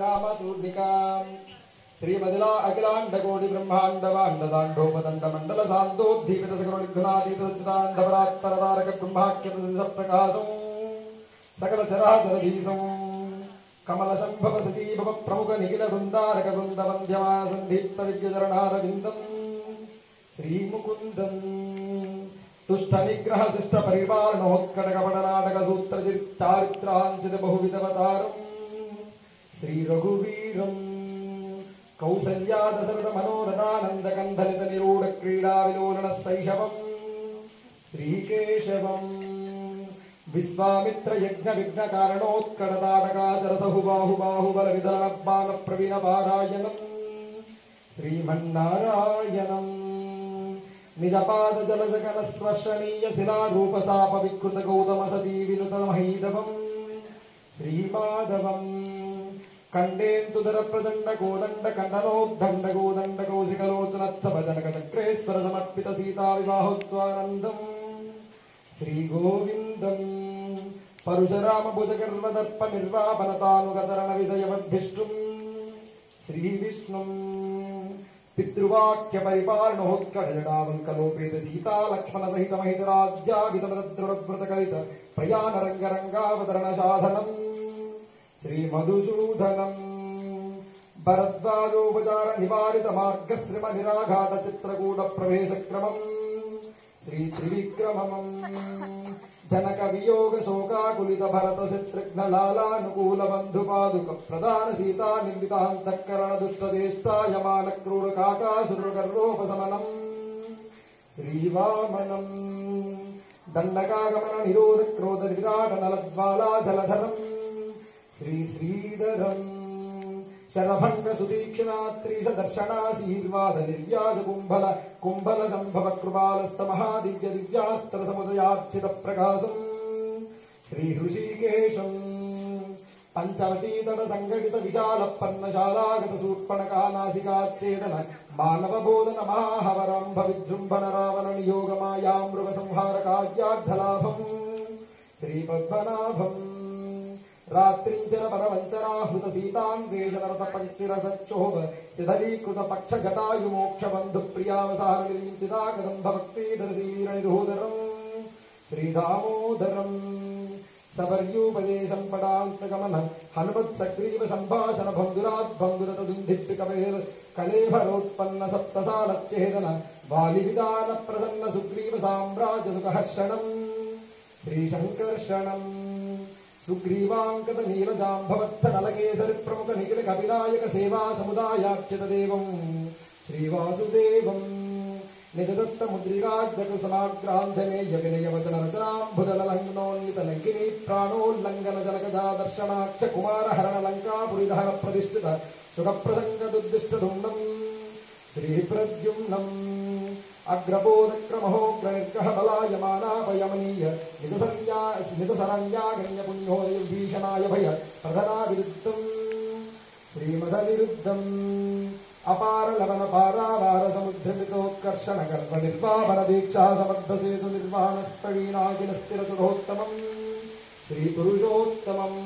रामचूर्णिकाम् श्रीमदिला अखिलाण्डकोटि ब्रह्माण्डवाण्डदाण्डोपदण्ड मण्डल सान्दोद्धीपित सकरुणिघ्नातीत सच्चिदानन्दपरात्परतारक ब्रह्माख्यत प्रकाशं सकल चराचरधीशं कमल शंभव सजीव प्रमुख निखिल वृंदारक वृंद वंद्यमा संदीप्त दिव्यचरणारविन्दम् श्रीमुकुन्दम् तुष्ट निग्रह शिष्ट परिवारणोत्कटकपटनाटक सूत्र चारित्रांचित बहुविधवतारम् श्री रघुवीरम् कौसल्या दशरथ मनोरथानंद कंदलित निरूढ़ क्रीडा विलोलन शैशवम् श्रीकेशवम् विश्वामित्र यज्ञ विघ्न कारणोत्कटताटकाचर सहुबाहु बाहुबल विदलन बाण प्रवीण पारायणम् श्रीमन्नारायणम् निजपाद जलजगन स्पर्शनीय शिलारूप साप विकृत गौतम सती विनुत महीधवम् श्रीमाधवम् कंडेन्दुधर प्रचंड गोदंड कंडनोद्दंड गोदंड कौशिकलोचनत्स भजनक चक्रेश्वर समर्पित सीता विवाहोत्सवानंदम् श्री गोविंदम् परुशराम भुजगर्व दर्प निर्वापनतानुगतरण विजयवद्धिष्टुम् श्री विष्णुम् पितृवाक्य परिपालनोत्कटजटावंकलोपेत सीता लक्ष्मण सहित महित राज्याभितमदृढव्रत कलित प्रयाण रंग रंगावतरण साधनम् श्री मधुसूदनम् भरद्वाजोपचार निवारित मार्ग श्रीम निराघाट चित्रकूट प्रवेश क्रमम् श्री त्रिविक्रमम् जनक वियोग शोकाकुलित भरत शत्रुघ्न लालानुकूल बंधु पादुक प्रदान सीता निर्मितान्तःकरण दुष्ट चेष्टा यमान क्रूर काकासुर गर्वोपशमनम् श्रीवामनम् दण्डकागमन निरोध क्रोध विराट नलज्वाला जलधरम् श्री श्रीधरम् शरभंग सुदीक्षिणात्रीश दर्शनाशीर्वाद निर्व्याज कुंभल कुंभल संभव कृपालस्त महादिव्य दिव्यास्त्र समुदयार्चित प्रकाशम् श्री हृषीकेशम् पंचवटी तट संघटित विशाल पर्णशालागत शूर्पणखा नासिकाच्छेदन मानव बोधन महाहवरंभ विजृंभण रावण नियोग माया मृग संहार काव्यार्धलाभम् श्री पद्मनाभम् रात्रिंचर परवंचनाहृत सीतान्वेषनरत पंक्तिरसक्षोभ शिथलीकृत पक्ष जटायु मोक्ष बंधु प्रियावसारणिचिता कदंब भक्तिधरसीरणिरोदरम् श्रीदामोदरम् सवर्योपदेशं पदान्तगमन हनुमत्सग्रीव संभाषण भंगुरात् भंगुरत दुन्धिप्पि कलेभरोत्पन्न सप्तसालच्छेदन वालिविदान प्रसन्न सुग्रीव साम्राज्य सुखहर्षणम् श्रीशंकर्षणम् सुग्रीवांकत नीलजाम्भवत्स नलकेसरि प्रमुख निखिल कपिनायक सेवा समुदायार्चित देवम् श्रीवासुदेवम् निजदत्त मुद्रिकाद्यकु समाग्रांजनेय विनय वचन रचनाम्बुदल लंघनोन्वित लंकिनी प्राणोल्लंघन जनकजा दर्शनाक्ष कुमार हरण लंकापुरीधर प्रतिष्ठित सुखप्रसंग दुर्दिष्ट धुम्नम् श्रीप्रद्युम्नम् अग्रबोधक्रमहोग्र निर्गह बलायमानापयमनीय निजसरण्यागण्य पुण्योदय भीषणाय भय प्रधना विरुद्धम् श्रीमदनिरुद्धम् अपार लवन पारावार समुद्रमितोत्कर्षण गर्भ निर्वापन दीक्षा समर्थ सेतु निर्वाण प्रवीणाखिल स्थिर सुरोत्तमम् श्री पुरुषोत्तमम्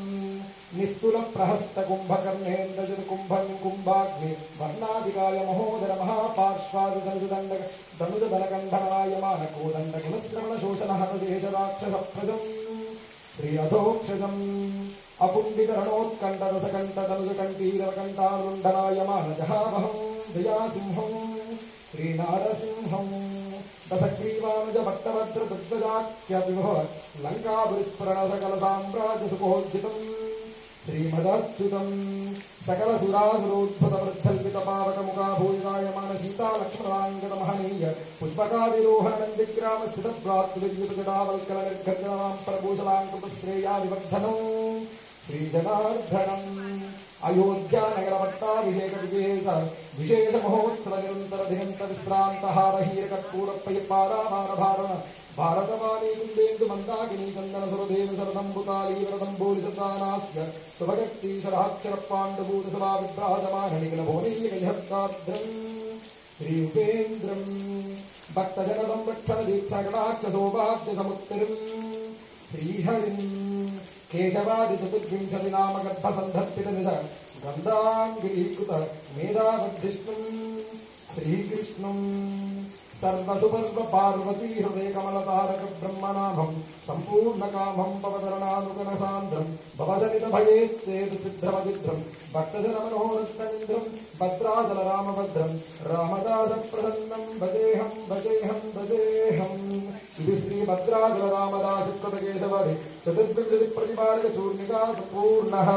निस्तुल प्रहस्त कुंभकर्णेन्द्रजित कुंभं कुंभाग्नि वर्णाधिकाय महोदर महापार्श्वाद धनुजदंड धनुजदलकंधनायमान कोदंड गुणश्रवण शोषण हतशेष राक्षस प्रजम् श्री अधोक्षजम् अपुंडित रणोत्कंठ रसकंठ धनुज कंठीरव कंठानुंडनायमान जहावहं दयासिंहं श्री नारसिंहम् दशग्रीवानुज भट्टभद्र दुर्गजाख्य विभव लंकापुरीस्फुरण सकल साम्राज्य सुखोज्जितम् श्रीमदच्युतम् सकल सुरासुरोद्भुत प्रच्छल्पित पावक मुखाभूषायमान सीता लक्ष्मणांगद महनीय पुष्पकादिरोहण नंदिग्राम स्थित भ्रातृविद्युत जटावल्कल निर्घर्षणां प्रभूषलांकृत श्रेयादिवर्धनम् श्रीजनार्दनम् अयोध्या नगर पट्टाभिषेक विशेष महोत्सव निरंतर दिगंत विश्रांत हार हीर कर्पूर पारावार भारण भारतवाणी कुंदेन्दु मंदाकिनी चंदन सुरदेव सरदंबुताली वरदंबोलिसतानास्य सुभगत्ति शराक्षर पांडभूत सभा विभ्राजमान निखिल भुवनीय गजहत्काद्रम् श्री उपेन्द्रम् भक्तजन संरक्षण दीक्षा गणाक्ष सौभाग्य समुत्तरम् श्रीहरिम् केशवादि चतुर्विंशति नाम गर्भ संधत्पित निज गन्धाङ्गिरीकृत मेधावद्धिष्णुं श्रीकृष्णं सर्वसुपर्व पार्वती हृदय कमलतारक ब्रह्मनाभं सम्पूर्णकामं पवदरणानुगणसान्द्रं भवसनित भयेत्सेतु सिद्धमदिद्रं भक्तजनमनोरत्नमिन्द्रं भद्राचलरामभद्रं रामदासप्रसन्नं भजेऽहं भजेऽहं भजेऽहम् इति श्रीभद्राचलरामदासकृतकेशवरे चतुर्विंशतिप्रतिपादकशूर्णिका सम्पूर्णः।